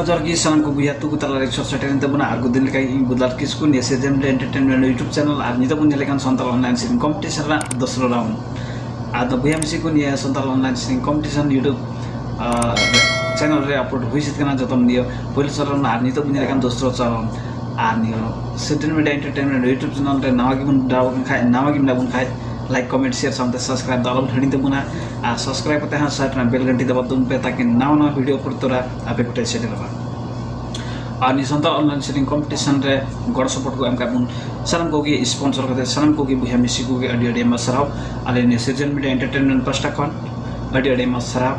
Jor ki sanam ko buya tu tala rek short ente buna argo din kai budal kisku ni SJM entertainment YouTube channel ar ni to pun nyelekan sontal online sing competition ra dosro round ada buya misi ko ni sontal online sing competition YouTube channel re upload huisit kana jotom dio police ron ar ni to pun nyelekan dosro channel ar ni SJM entertainment YouTube channel re nawagi bun daw khai nawagi bun khai like comment share sampai subscribe dalam hari ini temuna subscribe pada saat bel ganti dapat tumpe takin nawa video pertura ape kutai share laba ani sontal online selling competition re god support ko amka bun salam ko ki sponsor kate salam ko ki buha misi ko ki audio de masarau ale ne SJM media entertainment pasta kon audio de masarau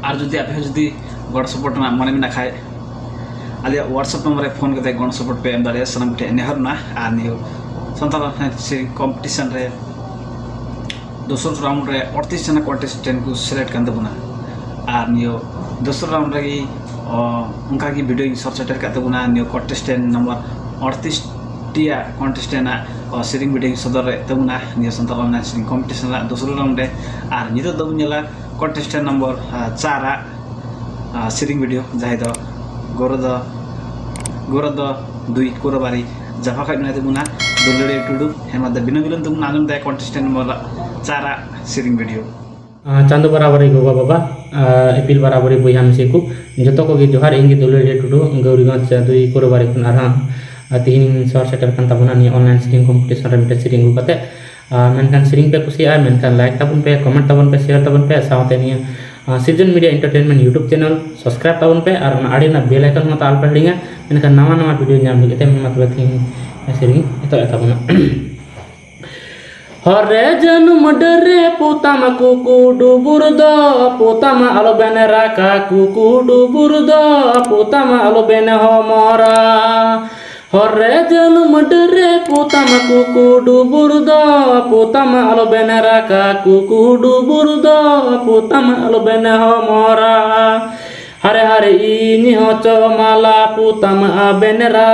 ar jodi ape jodi god support na mane na khai ale whatsapp number e phone kate god support pe am dare salam kute ne harna ani sontal online competition re दोसर round रे 38 जना contestant को select करते बुना are neo दोसर round रे उनका की वीडियो सर्च करते बुना नियो कंटेस्टेंट नंबर 38 टिया कंटेस्टेंट आ सिरिंग वीडियो सदर रे तबुना नियो संताल ऑनलाइन सिरिंग कंपटीशन ला दोसर राउंड रे आर नितो दबुनिला कंटेस्टेंट नंबर 4 सिरिंग वीडियो जाय द गोरद 2 कोरबारी जफा खाइ बनाते बुना दुलड़े टुडू हेमद बिना बिलन तुम नाजम दे कंटेस्टेंट नंबर 4 सिरिंग वीडियो चांदो बराबर गोगा बाबा एपिल बराबर बुया मिसे को जतो को जोहार इंगे दुलड़े टुडू गौरीगंज दुई कोरबारी खुन आरा तिहिन सर सेटर kan tabuna ni online singing competition re mite singing gu kate menkan singing pe kusi ay menkan like tabun pe comment tabun pe share tabun pe saute ni SJM media entertainment YouTube channel subscribe tabun pe ar adi na bell icon mata al pe dinga menkan nama video nyam gitu mat beting singing itu tabuna हरे जन्म डरे पोतामा Kuku डुबुर the पोतामा आलो बेने राका Kuku डुबुर the पोतामा आलो बेने हमरा हरे जन्म डरे पोतामा Kuku डुबुर the पोतामा आलो बेने राका Kuku डुबुर the पोतामा आलो बेने हमरा Hare Hare ini hoco mala putam abenera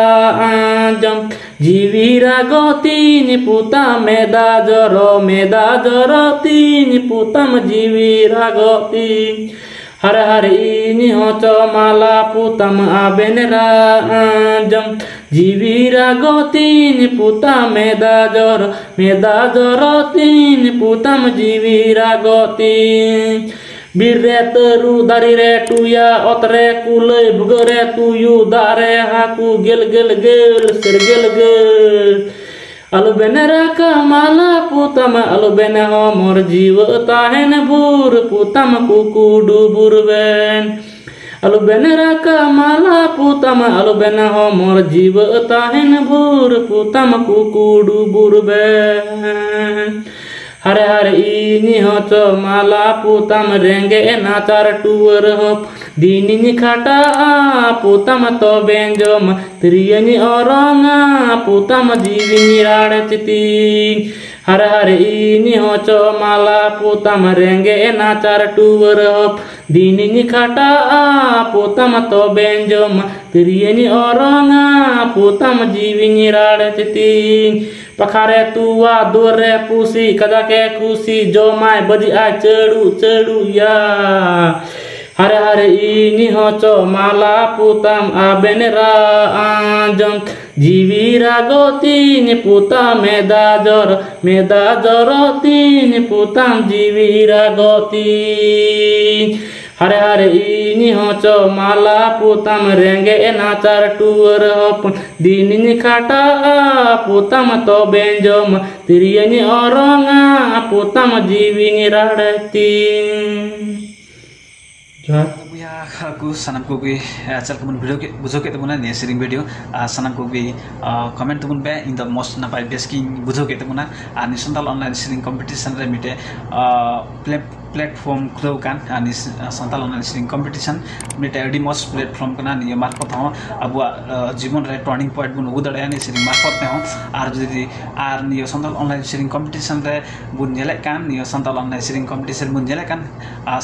anjam jiwira gotini putam meda joro tini putam jiwira goti hare hare ini hoco mala putam abenera anjam jiwira gotini putam meda joro tini putam jiwira goti birre teru dari re tuya otre kule bugere tuyu dare haku gel alu benera kamala putama alu bene homor jiwa tahen bur putama kuku dubur ben alu benera kamala putama alu bene homor jiwa tahen bur putama kuku dubur ben Hare Hare ini hoco mala putam renge nacar tuer hop dini khata putam to benjom triyani oranga putam jiwini rade titi hare hare ini hoco mala putam renge nacar tuer hop dini khata putam to benjom triyani oranga putam jiwini rade titi पखारे तुआ दोरे pussy कदा के कुसी जो my बजी आ चढ़ू या Hare Hare ini hoco mala putam abenera anjam jiwira gotini putam meda joro tini putam jiwira goti Hare Hare ini hoco mala putam renge nacar tuer hop dini khata putam to benjom triyani oranga putam jiwini radati buya aku sanam ko bi achal kumun video ke bujo ke temuna ne sharing video sanam ko bi comment tumun be in the most na pai basking bujo ke temuna ani santal online sharing competition re mite platform klo kan ani santal online sharing competition mite adi most platform kana ni marfat ho abu जीवन रे turning point बुन उदड़े ani sharing marfat ne ho ar jodi ar ni santal online sharing competition re bun nyele kan ni santal online sharing competition bun nyele kan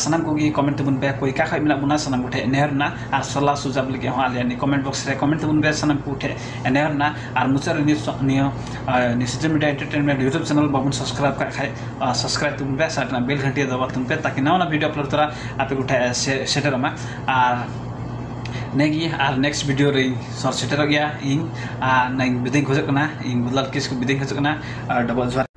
sanam ko gi comment bun be koi ka khai mila buna sanam uठे एनहरना आर सल्ला सुझाव लगे हो आलियानी comment box रे comment तुम बे सनम उठे एनहरना आर मुचर नियो SJM media entertainment YouTube channel बाबुन सब्सक्राइब का खाए सब्सक्राइब तुम बे साटना बेल घंटी दबा तुम पे ताकि नवा वीडियो अपलोड तरा आपे उठे शेयर मा आर नेगी और नेक्स्ट वीडियो रे सर सेटर गया इन नई बिदिंग खोज करना इन बुदलाल किस को बिदिंग खोज करना डबल